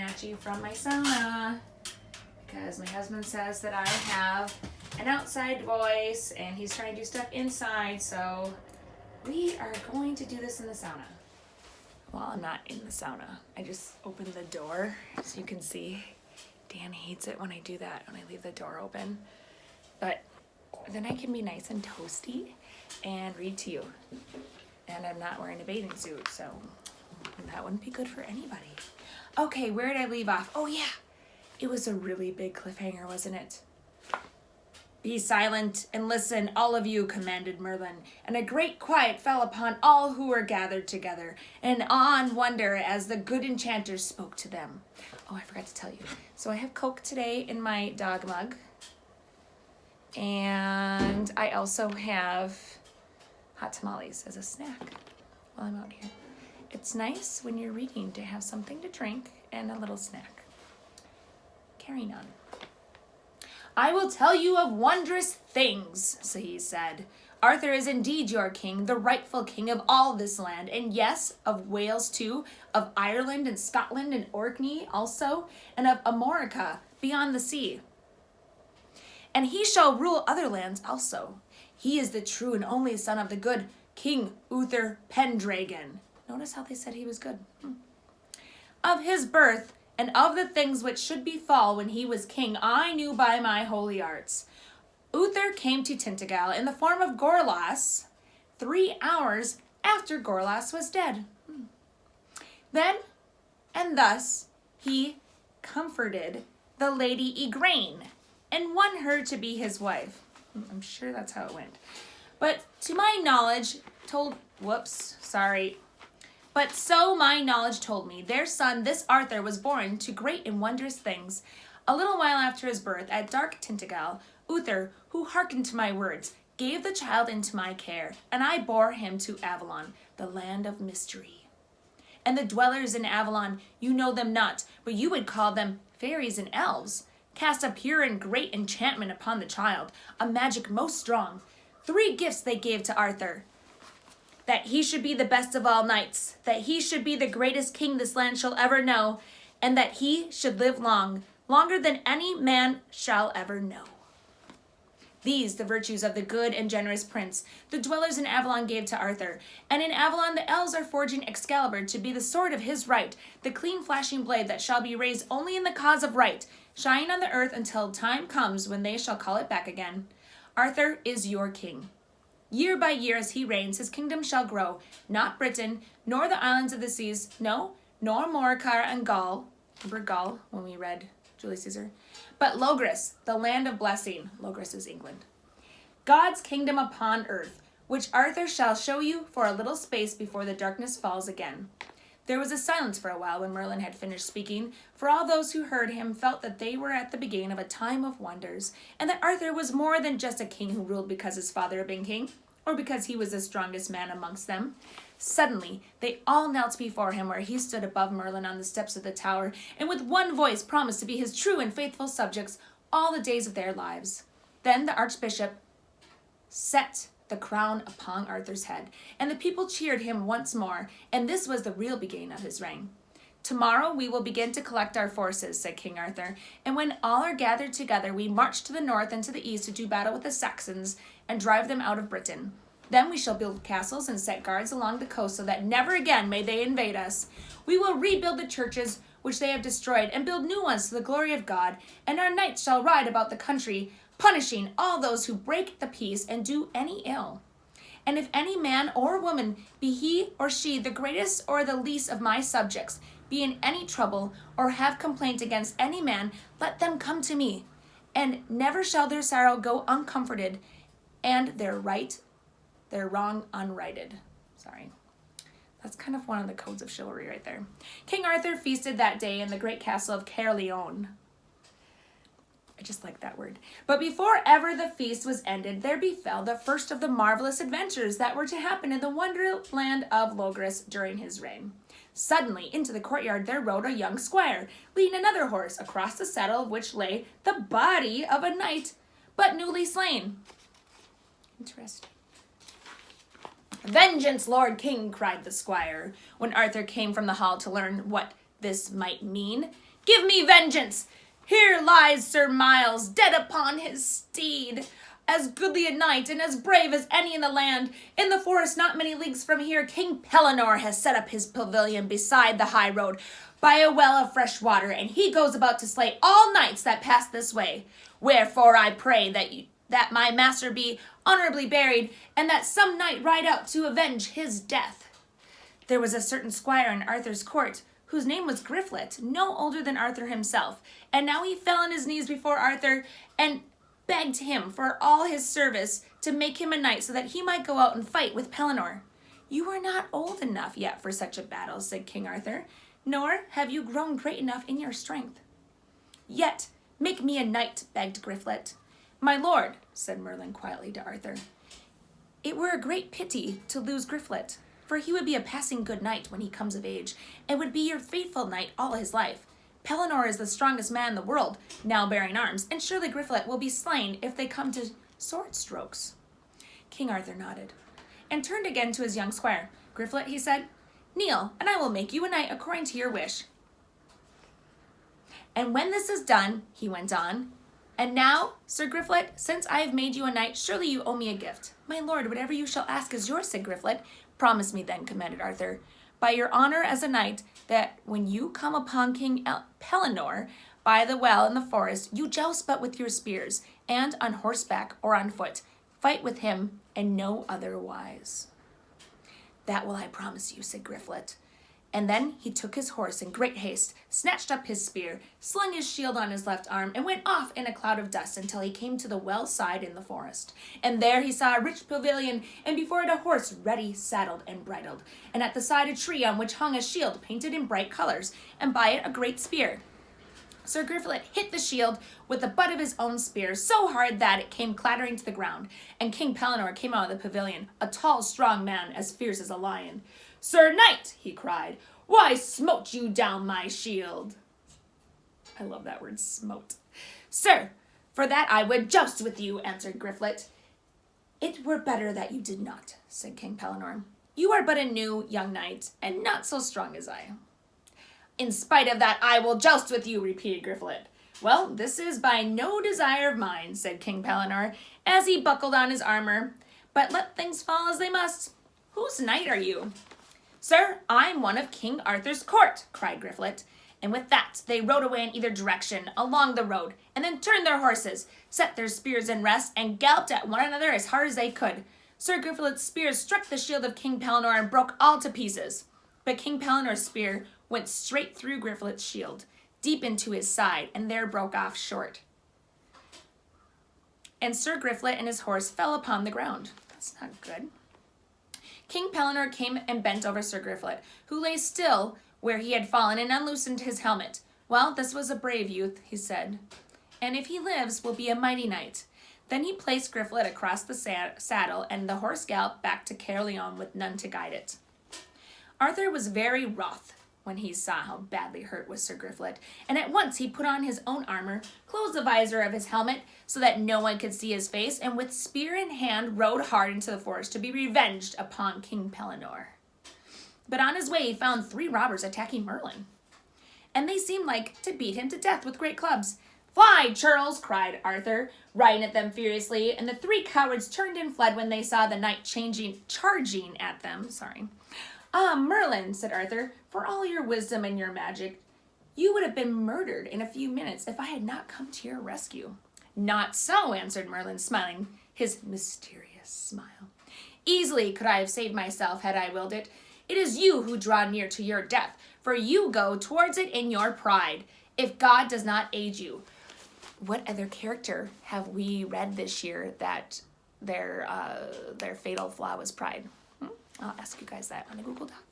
scratchy from my sauna because my husband says that I have an outside voice and he's trying to do stuff inside, so we are going to do this in the sauna. Well, I'm not in the sauna. I just opened the door so you can see. Dan hates it when I do that, when I leave the door open. But then I can be nice and toasty and read to you. And I'm not wearing a bathing suit, so that wouldn't be good for anybody. Okay, where did I leave off? Oh yeah, it was a really big cliffhanger, wasn't it? Be silent and listen, all of you, commanded Merlin, and a great quiet fell upon all who were gathered together, and awe and wonder as the good enchanters spoke to them. Oh, I forgot to tell you. So I have Coke today in my dog mug, and I also have hot tamales as a snack while I'm out here. It's nice when you're reading to have something to drink and a little snack. Carrying on. I will tell you of wondrous things, so he said. Arthur is indeed your king, the rightful king of all this land, and yes, of Wales too, of Ireland and Scotland and Orkney also, and of Armorica beyond the sea. And he shall rule other lands also. He is the true and only son of the good King Uther Pendragon. Notice how they said he was good. Of his birth, and of the things which should befall when he was king, I knew by my holy arts. Uther came to Tintagel in the form of Gorlas 3 hours after Gorlas was dead. Then and thus he comforted the lady Igraine and won her to be his wife. I'm sure that's how it went. But so my knowledge told me, their son, this Arthur, was born to great and wondrous things. A little while after his birth, at dark Tintagel, Uther, who hearkened to my words, gave the child into my care, and I bore him to Avalon, the land of mystery. And the dwellers in Avalon, you know them not, but you would call them fairies and elves, cast a pure and great enchantment upon the child, a magic most strong. 3 gifts they gave to Arthur. That he should be the best of all knights, that he should be the greatest king this land shall ever know, and that he should live long, longer than any man shall ever know. These, the virtues of the good and generous prince, the dwellers in Avalon gave to Arthur. And in Avalon the elves are forging Excalibur to be the sword of his right, the clean flashing blade that shall be raised only in the cause of right, shine on the earth until time comes when they shall call it back again. Arthur is your king. Year by year as he reigns, his kingdom shall grow, not Britain, nor the islands of the seas, no, nor Morcar and Gaul. Remember Gaul when we read Julius Caesar? But Logris, the land of blessing. Logris is England. God's kingdom upon earth, which Arthur shall show you for a little space before the darkness falls again. There was a silence for a while when Merlin had finished speaking, for all those who heard him felt that they were at the beginning of a time of wonders, and that Arthur was more than just a king who ruled because his father had been king, or because he was the strongest man amongst them. Suddenly, they all knelt before him where he stood above Merlin on the steps of the tower, and with one voice promised to be his true and faithful subjects all the days of their lives. Then the archbishop set the crown upon Arthur's head, and the people cheered him once more, and this was the real beginning of his reign. Tomorrow we will begin to collect our forces, said King Arthur, and when all are gathered together, we march to the north and to the east to do battle with the Saxons and drive them out of Britain. Then we shall build castles and set guards along the coast so that never again may they invade us. We will rebuild the churches which they have destroyed and build new ones to the glory of God, and our knights shall ride about the country, punishing all those who break the peace and do any ill. And if any man or woman, be he or she the greatest or the least of my subjects, be in any trouble or have complaint against any man, let them come to me. And never shall their sorrow go uncomforted, and their wrong unrighted. Sorry. That's kind of one of the codes of chivalry right there. King Arthur feasted that day in the great castle of Caerleon. I just like that word. But before ever the feast was ended, there befell the first of the marvelous adventures that were to happen in the wonderland of Logris during his reign. Suddenly, into the courtyard there rode a young squire, leading another horse, across the saddle of which lay the body of a knight, but newly slain. Interesting. Vengeance, Lord King, cried the squire, when Arthur came from the hall to learn what this might mean. Give me vengeance! Here lies Sir Miles, dead upon his steed. As goodly a knight and as brave as any in the land. In the forest not many leagues from here, King Pellinore has set up his pavilion beside the high road by a well of fresh water, and he goes about to slay all knights that pass this way. Wherefore I pray that my master be honorably buried, and that some knight ride out to avenge his death. There was a certain squire in Arthur's court, whose name was Griflet, no older than Arthur himself, and now he fell on his knees before Arthur and begged him for all his service to make him a knight so that he might go out and fight with Pellinore. You are not old enough yet for such a battle, said King Arthur, nor have you grown great enough in your strength. Yet make me a knight, begged Griflet. My lord, said Merlin quietly to Arthur, it were a great pity to lose Griflet, for he would be a passing good knight when he comes of age, and would be your faithful knight all his life. Pellinore is the strongest man in the world, now bearing arms, and surely Griflet will be slain if they come to sword strokes. King Arthur nodded, and turned again to his young squire. Griflet, he said, kneel, and I will make you a knight according to your wish. And when this is done, he went on, and now, Sir Griflet, since I have made you a knight, surely you owe me a gift. My lord, whatever you shall ask is yours, said Griflet. Promise me then, commanded Arthur, by your honor as a knight, that when you come upon King Pellinore by the well in the forest, you joust but with your spears, and on horseback or on foot, fight with him and no otherwise. That will I promise you, said Griflet. And then he took his horse in great haste, snatched up his spear, slung his shield on his left arm, and went off in a cloud of dust until he came to the well side in the forest. And there he saw a rich pavilion, and before it a horse ready saddled and bridled, and at the side a tree on which hung a shield painted in bright colors, and by it a great spear. Sir Griflet hit the shield with the butt of his own spear so hard that it came clattering to the ground, and King Pellinore came out of the pavilion, a tall, strong man, as fierce as a lion. Sir Knight, he cried, why smote you down my shield? I love that word, smote. Sir, for that I would joust with you, answered Griflet. It were better that you did not, said King Pellinore. You are but a new young knight, and not so strong as I. In spite of that, I will joust with you, repeated Griflet. Well, this is by no desire of mine, said King Pellinore, as he buckled on his armor. But let things fall as they must. Whose knight are you? Sir, I'm one of King Arthur's court, cried Griflet. And with that, they rode away in either direction along the road, and then turned their horses, set their spears in rest, and galloped at one another as hard as they could. Sir Griflet's spear struck the shield of King Pellinore and broke all to pieces. But King Pellinore's spear went straight through Griflet's shield, deep into his side, and there broke off short. And Sir Griflet and his horse fell upon the ground. That's not good. King Pellinore came and bent over Sir Griflet, who lay still where he had fallen, and unloosened his helmet. Well, this was a brave youth, he said, and if he lives, will be a mighty knight. Then he placed Griflet across the saddle, and the horse galloped back to Caerleon with none to guide it. Arthur was very wroth when he saw how badly hurt was Sir Griflet, and at once he put on his own armor, closed the visor of his helmet so that no one could see his face, and with spear in hand rode hard into the forest to be revenged upon King Pellinore. But on his way he found 3 robbers attacking Merlin, and they seemed like to beat him to death with great clubs. Fly, churls, cried Arthur, riding at them furiously, and the 3 cowards turned and fled when they saw the knight charging at them. Ah, Merlin, said Arthur, for all your wisdom and your magic, you would have been murdered in a few minutes if I had not come to your rescue. Not so, answered Merlin, smiling his mysterious smile. Easily could I have saved myself had I willed it. It is you who draw near to your death, for you go towards it in your pride, if God does not aid you. What other character have we read this year that their fatal flaw was pride? I'll ask you guys that on a Google Doc.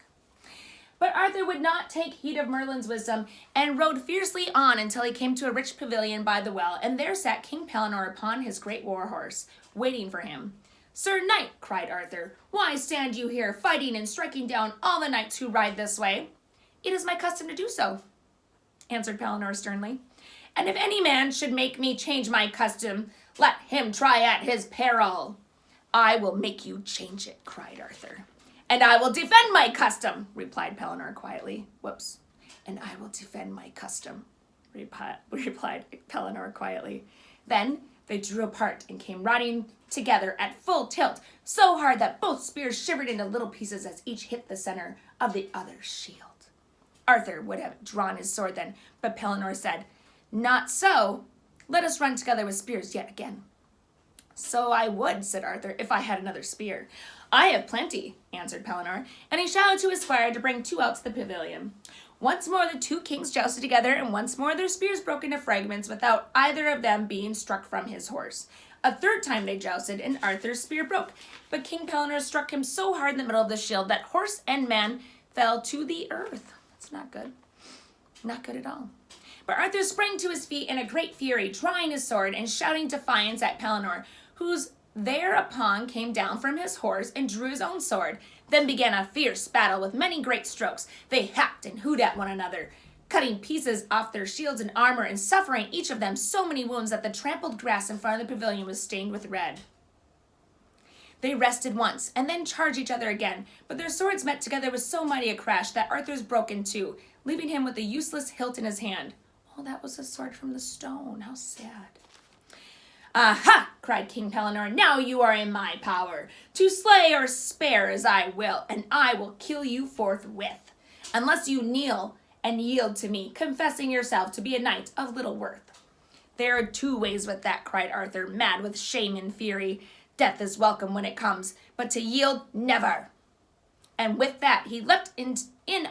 But Arthur would not take heed of Merlin's wisdom, and rode fiercely on until he came to a rich pavilion by the well, and there sat King Pellinore upon his great war horse, waiting for him. Sir Knight, cried Arthur, why stand you here fighting and striking down all the knights who ride this way? It is my custom to do so, answered Pellinore sternly. And if any man should make me change my custom, let him try at his peril. I will make you change it, cried Arthur. And I will defend my custom, replied Pellinore quietly. Whoops. And I will defend my custom, replied Pellinore quietly. Then they drew apart and came riding together at full tilt, so hard that both spears shivered into little pieces as each hit the center of the other's shield. Arthur would have drawn his sword then, but Pellinore said, "Not so. Let us run together with spears yet again." "So I would," said Arthur, "if I had another spear." "I have plenty," answered Pellinore, and he shouted to his squire to bring 2 out to the pavilion. Once more the 2 kings jousted together, and once more their spears broke into fragments without either of them being struck from his horse. A 3rd time they jousted, and Arthur's spear broke, but King Pellinore struck him so hard in the middle of the shield that horse and man fell to the earth. That's not good. Not good at all. But Arthur sprang to his feet in a great fury, drawing his sword and shouting defiance at Pellinore, whose thereupon came down from his horse and drew his own sword. Then began a fierce battle with many great strokes. They hacked and hewed at one another, cutting pieces off their shields and armor, and suffering each of them so many wounds that the trampled grass in front of the pavilion was stained with red. They rested once, and then charged each other again, but their swords met together with so mighty a crash that Arthur's broke in 2, leaving him with a useless hilt in his hand. Oh, that was a sword from the stone. How sad. "Aha!" cried King Pellinore. "Now you are in my power, to slay or spare as I will, and I will kill you forthwith, unless you kneel and yield to me, confessing yourself to be a knight of little worth." "There are 2 ways with that," cried Arthur, mad with shame and fury. "Death is welcome when it comes, but to yield, never." And with that, he leapt in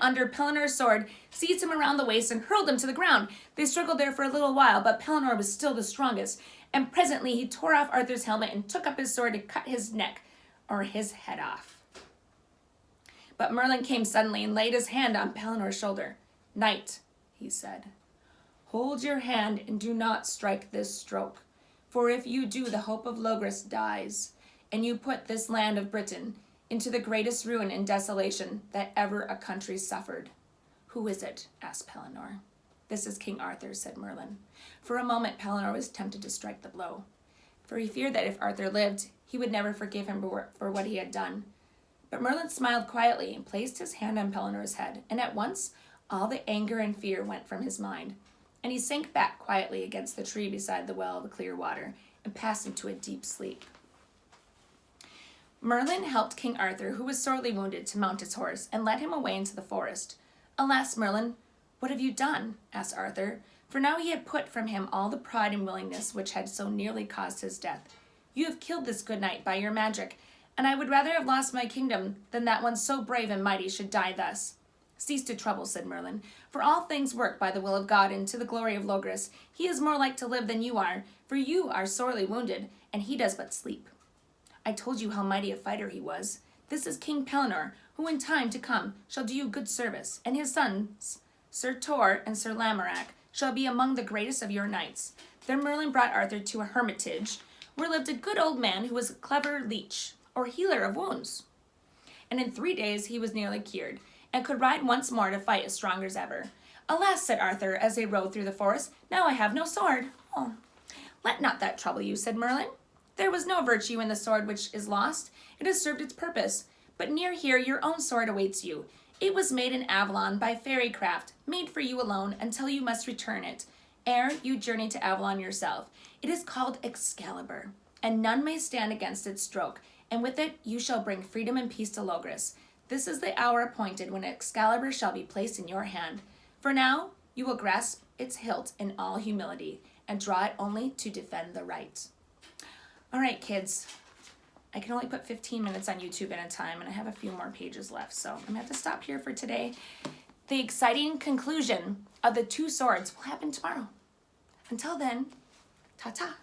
under Pellinore's sword, seized him around the waist, and hurled him to the ground. They struggled there for a little while, but Pellinore was still the strongest, and presently he tore off Arthur's helmet and took up his sword to cut his neck or his head off. But Merlin came suddenly and laid his hand on Pellinore's shoulder. "Knight," he said, "hold your hand and do not strike this stroke, for if you do, the hope of Logres dies, and you put this land of Britain into the greatest ruin and desolation that ever a country suffered." "Who is it?" asked Pellinore. "This is King Arthur," said Merlin. For a moment Pellinore was tempted to strike the blow, for he feared that if Arthur lived, he would never forgive him for what he had done. But Merlin smiled quietly and placed his hand on Pellinore's head, and at once all the anger and fear went from his mind, and he sank back quietly against the tree beside the well of the clear water and passed into a deep sleep. Merlin helped King Arthur, who was sorely wounded, to mount his horse, and led him away into the forest. "Alas, Merlin, what have you done?" asked Arthur, for now he had put from him all the pride and willingness which had so nearly caused his death. "You have killed this good knight by your magic, and I would rather have lost my kingdom than that one so brave and mighty should die thus." "Cease to trouble," said Merlin, "for all things work by the will of God, and to the glory of Logres. He is more like to live than you are, for you are sorely wounded, and he does but sleep. I told you how mighty a fighter he was. This is King Pellinore, who in time to come shall do you good service, and his sons, Sir Tor and Sir Lamorak, shall be among the greatest of your knights." Then Merlin brought Arthur to a hermitage, where lived a good old man who was a clever leech, or healer of wounds. And in 3 days he was nearly cured, and could ride once more to fight as strong as ever. "Alas," said Arthur, as they rode through the forest, "now I have no sword." "Oh, let not that trouble you," said Merlin. "There was no virtue in the sword which is lost. It has served its purpose. But near here your own sword awaits you. It was made in Avalon by fairy craft, made for you alone until you must return it, ere you journey to Avalon yourself. It is called Excalibur, and none may stand against its stroke, and with it you shall bring freedom and peace to Logres. This is the hour appointed when Excalibur shall be placed in your hand. For now you will grasp its hilt in all humility, and draw it only to defend the right." All right, kids. I can only put 15 minutes on YouTube at a time, and I have a few more pages left, so I'm going to have to stop here for today. The exciting conclusion of the 2 swords will happen tomorrow. Until then, ta-ta.